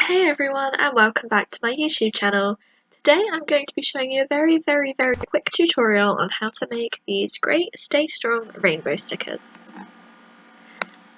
Hey everyone, and welcome back to my YouTube channel. Today I'm going to be showing you a very quick tutorial on how to make these great Stay Strong rainbow stickers.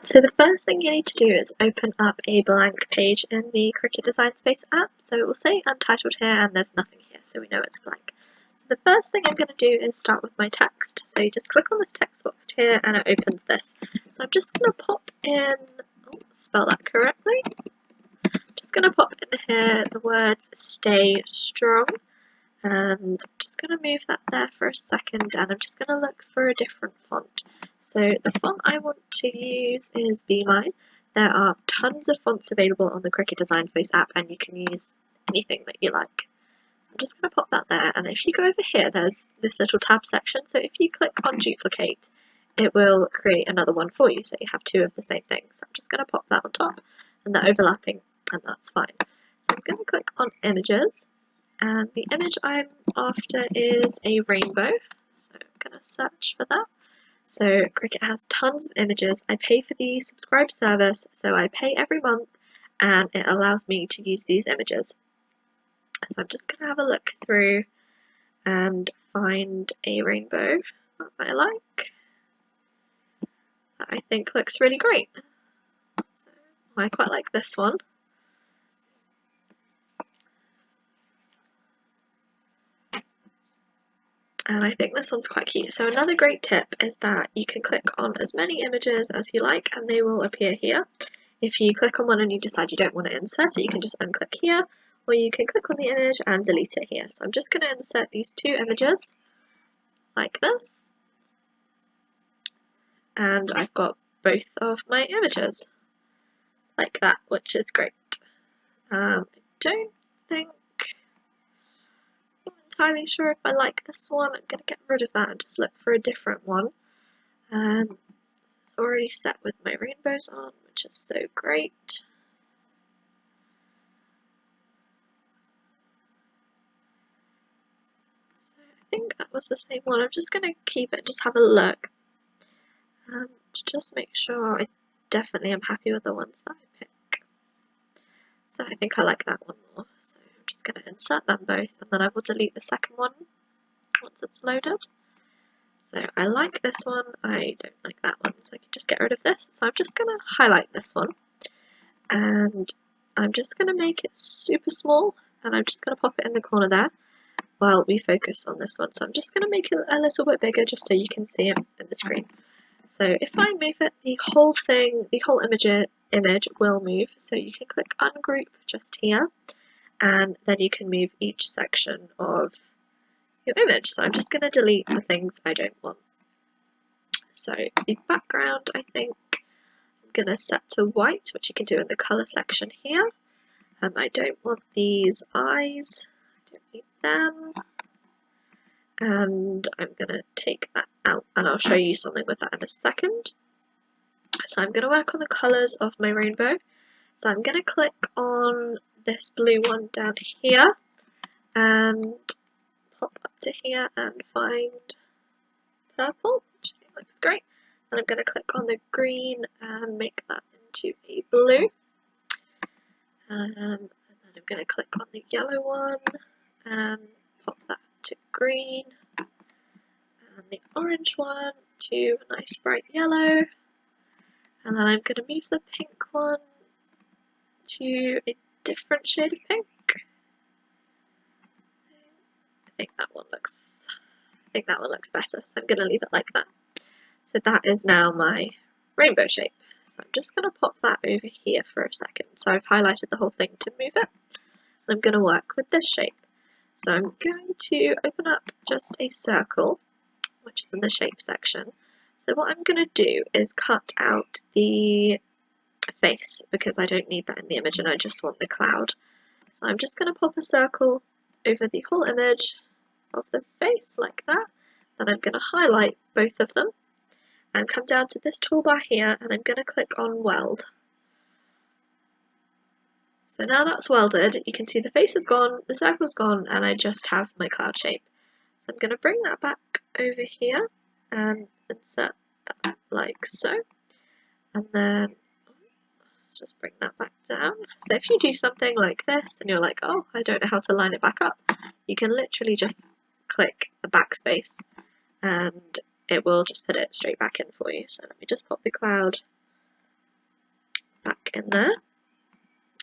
So the first thing you need to do is open up a blank page in the Cricut Design Space app. So it will say untitled here and there's nothing here, so we know it's blank. So the first thing I'm going to do is start with my text. So you just click on this text box here and it opens this. So I'm just going to pop in, spell that correctly. Going to pop in here the words stay strong, and I'm just going to move that there for a second, and I'm just going to look for a different font. So the font I want to use is Viynl. There are tons of fonts available on the Cricut Design Space app, and you can use anything that you like. I'm just going to pop that there, and if you go over here there's this little tab section, so if you click on duplicate it will create another one for you, so you have two of the same thing. So I'm just going to pop that on top, and they're overlapping, and that's fine. So I'm going to click on images, and the image I'm after is a rainbow, so I'm going to search for that. So Cricut has tons of images. I pay for the subscribe service, so I pay every month and it allows me to use these images. So I'm just going to have a look through and find a rainbow that I like, that I think looks really great. So I quite like this one. And I think this one's quite cute. So another great tip is that you can click on as many images as you like and they will appear here. If you click on one and you decide you don't want to insert it, you can just unclick here, or you can click on the image and delete it here. So I'm just going to insert these two images like this, and I've got both of my images like that, which is great. I don't think I'm entirely sure if I like this one. I'm going to get rid of that and just look for a different one. It's already set with my rainbows on, which is so great. So I think that was the same one. I'm just going to keep it and just have a look to just make sure I definitely am happy with the ones that I pick. So I think I like that one more. So I'm just going to insert them both, and then I will delete the second one once it's loaded. So I like this one, I don't like that one, so I can just get rid of this. So I'm just going to highlight this one, and I'm just going to make it super small, and I'm just going to pop it in the corner there while we focus on this one. So I'm just going to make it a little bit bigger just so you can see it in the screen. So if I move it, the whole thing, the whole image will move. So you can click ungroup just here, and then you can move each section of your image. So I'm just going to delete the things I don't want. So the background, I think I'm going to set to white, which you can do in the colour section here. I don't want these eyes, I don't need them. And I'm going to take that out, and I'll show you something with that in a second. So I'm going to work on the colours of my rainbow. So I'm going to click on this blue one down here and pop up to here and find purple, which I think looks great. And I'm going to click on the green and make that into a blue. And then I'm going to click on the yellow one and pop that to green. And the orange one to a nice bright yellow. And then I'm going to move the pink one to a different shade of pink. I think that one looks better, so I'm going to leave it like that. So that is now my rainbow shape. So I'm just going to pop that over here for a second. So I've highlighted the whole thing to move it. I'm going to work with this shape. So I'm going to open up just a circle, which is in the shape section. So what I'm going to do is cut out the face, because I don't need that in the image and I just want the cloud. So I'm just going to pop a circle over the whole image of the face like that. Then I'm going to highlight both of them and come down to this toolbar here, and I'm going to click on weld. So now that's welded, you can see the face is gone, the circle's gone, and I just have my cloud shape. So I'm going to bring that back over here and insert that like so. And then, just bring that back down. So if you do something like this and you're like, oh, I don't know how to line it back up, you can literally just click the backspace and it will just put it straight back in for you. So let me just pop the cloud back in there.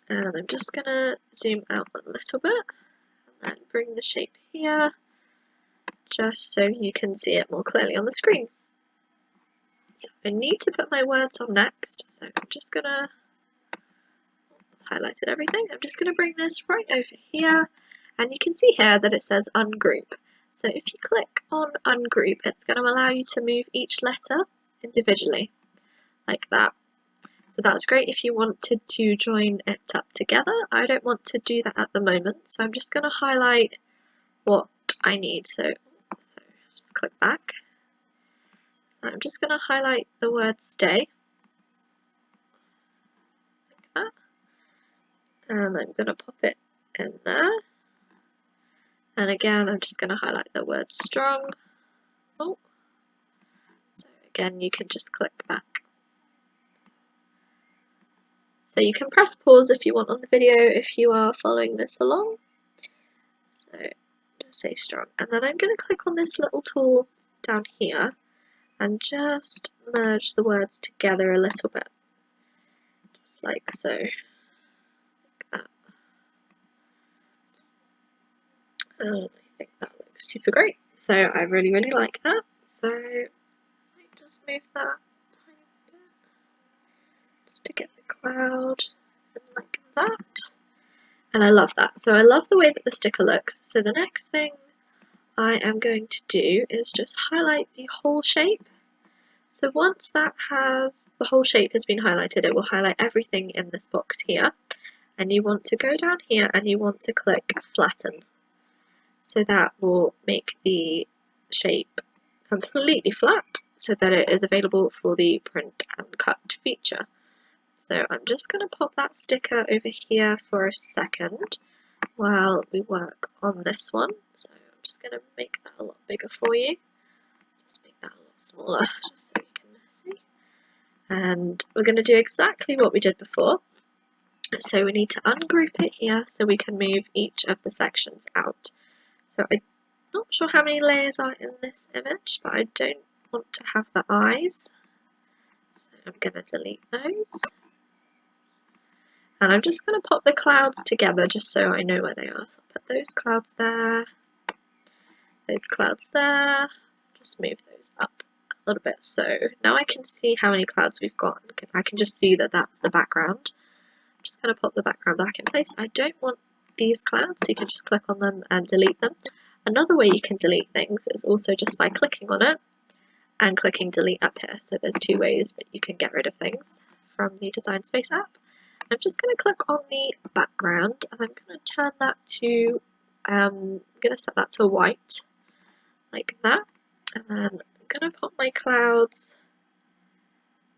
And I'm just going to zoom out a little bit and then bring the shape here just so you can see it more clearly on the screen. So I need to put my words on next, so I'm just going to highlighted everything. I'm just going to bring this right over here, and you can see here that it says ungroup. So if you click on ungroup, it's going to allow you to move each letter individually, like that. So that's great if you wanted to join it up together. I don't want to do that at the moment, so I'm just going to highlight what I need. So just click back. So I'm just going to highlight the word stay, like that. And I'm going to pop it in there. And again, I'm just going to highlight the word strong. Oh. So again, you can just click back. So you can press pause if you want on the video if you are following this along. So just say strong. And then I'm going to click on this little tool down here and just merge the words together a little bit. Just like so. Like that. And I think that looks super great. So I really, really like that. So I just move that tiny bit just to get the cloud and like that. And I love that. So I love the way that the sticker looks. So the next thing I am going to do is just highlight the whole shape. So once that the whole shape has been highlighted, it will highlight everything in this box here. And you want to go down here and you want to click flatten. So that will make the shape completely flat so that it is available for the print and cut feature. So I'm just going to pop that sticker over here for a second while we work on this one. So I'm just going to make that a lot bigger for you. Just make that a lot smaller just so you can see. And we're going to do exactly what we did before. So we need to ungroup it here so we can move each of the sections out. So I'm not sure how many layers are in this image, but I don't want to have the eyes. So I'm going to delete those. And I'm just going to pop the clouds together just so I know where they are. So I'll put those clouds there, those clouds there, just move those up a little bit. So now I can see how many clouds we've got. I can just see that that's the background. I'm just going to pop the background back in place. I don't want these clouds, so you can just click on them and delete them. Another way you can delete things is also just by clicking on it and clicking delete up here. So there's two ways that you can get rid of things from the Design Space app. I'm just going to click on the background and I'm going to turn that to, I'm going to set that to white, like that. And then I'm going to put my clouds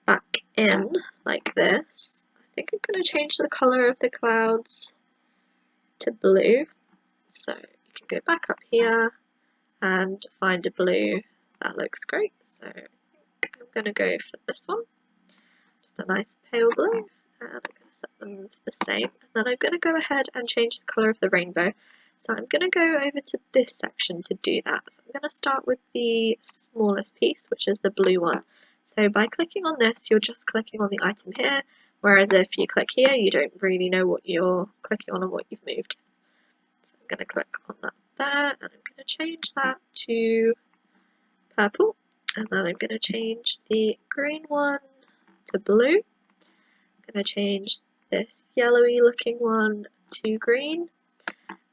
back in, like this. I think I'm going to change the colour of the clouds to blue. So you can go back up here and find a blue. That looks great. So I think I'm going to go for this one. Just a nice pale blue. And I'm going to set them the same. And then I'm going to go ahead and change the colour of the rainbow. So I'm going to go over to this section to do that. So I'm going to start with the smallest piece, which is the blue one. So by clicking on this, you're just clicking on the item here. Whereas if you click here, you don't really know what you're clicking on and what you've moved. So I'm going to click on that there, and I'm going to change that to purple. And then I'm going to change the green one to blue. I'm going to change this yellowy looking one to green.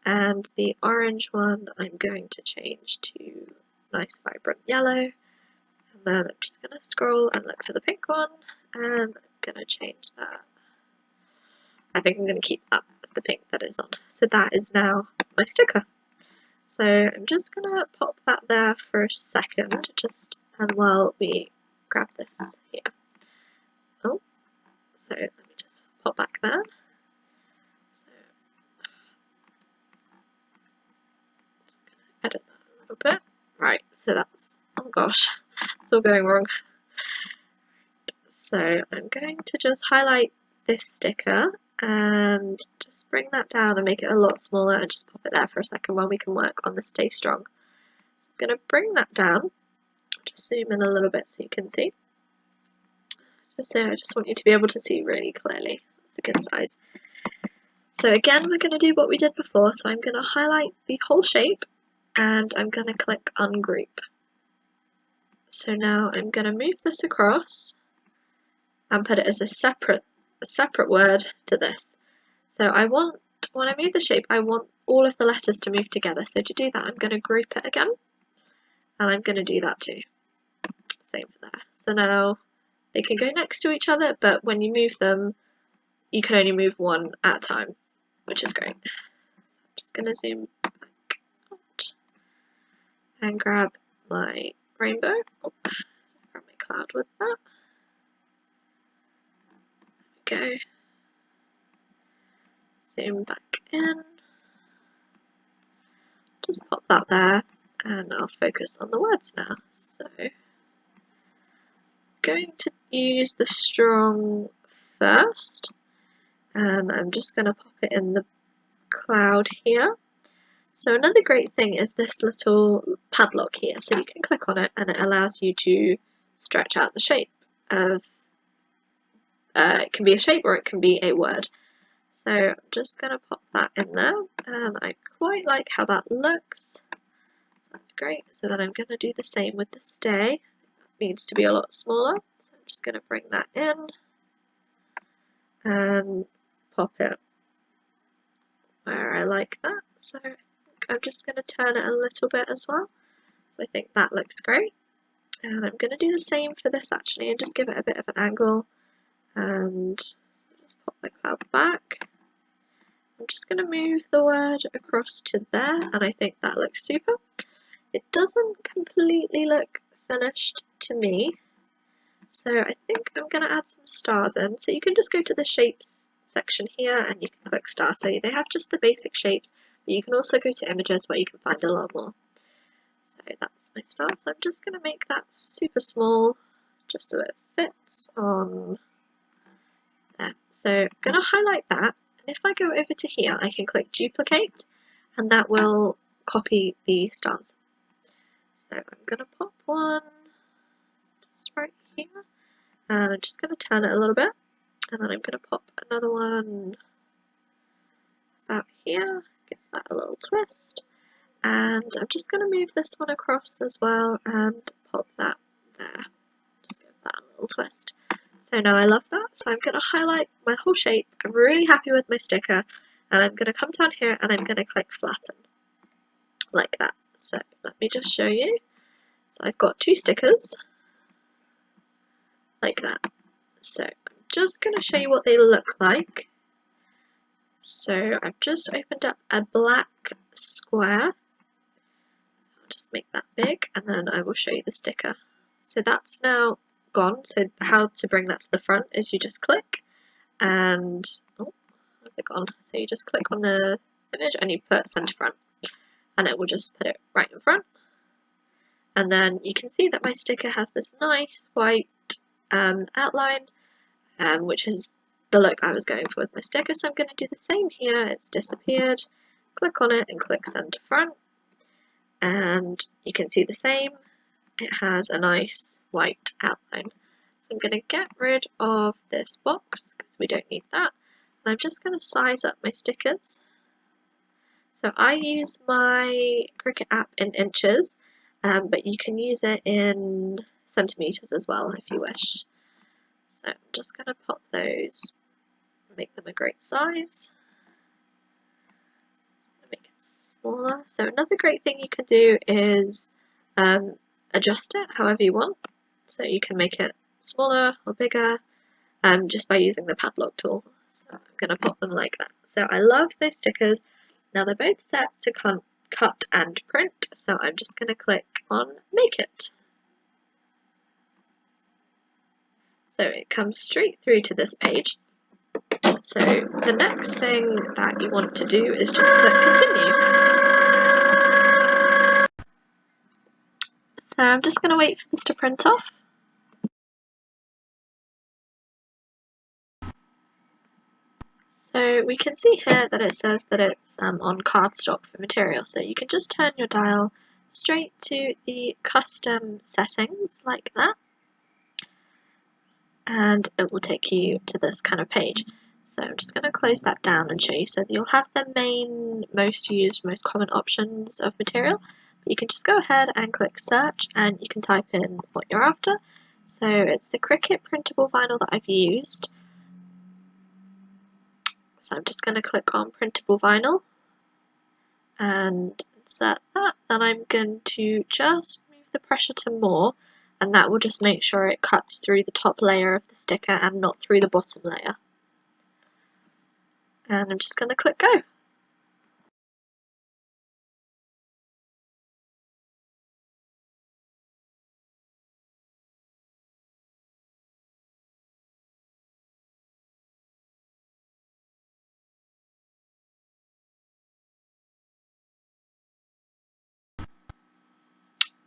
And the orange one I'm going to change to nice vibrant yellow. And then I'm just going to scroll and look for the pink one. And I'm going to change that. I think I'm going to keep that as the pink that is on. So that is now my sticker. So I'm just going to pop that there for a second, just and while we grab this here. Oh, so let me just pop back there. So just going to edit that a little bit. Right, so that's, oh gosh, it's all going wrong. So I'm going to just highlight this sticker and just bring that down and make it a lot smaller and just pop it there for a second while we can work on the Stay Strong. So I'm going to bring that down, just zoom in a little bit so you can see. I just want you to be able to see really clearly. It's a good size. So again, we're going to do what we did before. So I'm going to highlight the whole shape and I'm going to click Ungroup. So now I'm going to move this across and put it as a separate word to this. So when I move the shape, I want all of the letters to move together. So to do that, I'm going to group it again, and I'm going to do that too. Same for there. So now they can go next to each other, but when you move them, you can only move one at a time, which is great. I'm just going to zoom back out and grab my rainbow. Oh, grab my cloud with that. There we go. Zoom back in. Just pop that there, and I'll focus on the words now. So, going to use the strong first, and I'm just going to pop it in the cloud here. So another great thing is this little padlock here. So you can click on it, and it allows you to stretch out the shape of. It can be a shape or it can be a word. So I'm just going to pop that in there, and I quite like how that looks. That's great. So then I'm going to do the same with the stay. It needs to be a lot smaller. So I'm just going to bring that in and pop it where I like that. So I think I'm just going to turn it a little bit as well. So I think that looks great. And I'm going to do the same for this actually and just give it a bit of an angle. And just pop the cloud back. I'm just going to move the word across to there, and I think that looks super. It doesn't completely look finished to me, so I think I'm going to add some stars in. So you can just go to the shapes section here and you can click star. So they have just the basic shapes, but you can also go to images where you can find a lot more. So that's my star. So I'm just going to make that super small, just so it fits on there. So I'm going to highlight that. And if I go over to here, I can click duplicate, and that will copy the stars. So I'm going to pop one just right here, and I'm just going to turn it a little bit, and then I'm going to pop another one about here, give that a little twist, and I'm just going to move this one across as well and pop that there. Just give that a little twist. So now I love that, so I'm going to highlight my whole shape. I'm really happy with my sticker, and I'm going to come down here and I'm going to click flatten, like that. So let me just show you. So I've got two stickers, like that. So I'm just going to show you what they look like. So I've just opened up a black square. I'll just make that big, and then I will show you the sticker. So that's now gone. So how to bring that to the front is you just click and oh, where's it gone? So you just click on the image and you put center front, and it will just put it right in front. And then you can see that my sticker has this nice white outline, which is the look I was going for with my sticker. So I'm going to do the same here. It's disappeared. Click on it and click center front, and you can see the same. It has a nice white outline. So I'm going to get rid of this box because we don't need that. And I'm just going to size up my stickers. So I use my Cricut app in inches, but you can use it in centimeters as well if you wish. So I'm just going to pop those, make them a great size. Make it smaller. So another great thing you can do is adjust it however you want. So you can make it smaller or bigger just by using the padlock tool. So I'm going to pop them like that. So I love those stickers. Now they're both set to cut and print, so I'm just going to click on Make It. So it comes straight through to this page. So the next thing that you want to do is just click Continue. So I'm just going to wait for this to print off. So we can see here that it says that it's on cardstock for material, so you can just turn your dial straight to the custom settings like that, and it will take you to this kind of page. So I'm just going to close that down and show you. So you'll have the main, most used, most common options of material. But you can just go ahead and click search and you can type in what you're after. So it's the Cricut Printable Vinyl that I've used. So I'm just going to click on Printable Vinyl and insert that. Then I'm going to just move the pressure to more, and that will just make sure it cuts through the top layer of the sticker and not through the bottom layer. And I'm just going to click go.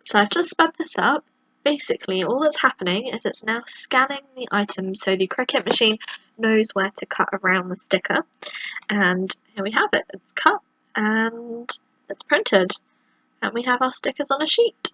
So I've just sped this up. Basically, all that's happening is it's now scanning the item so the Cricut machine knows where to cut around the sticker. And here we have it. It's cut and it's printed. And we have our stickers on a sheet.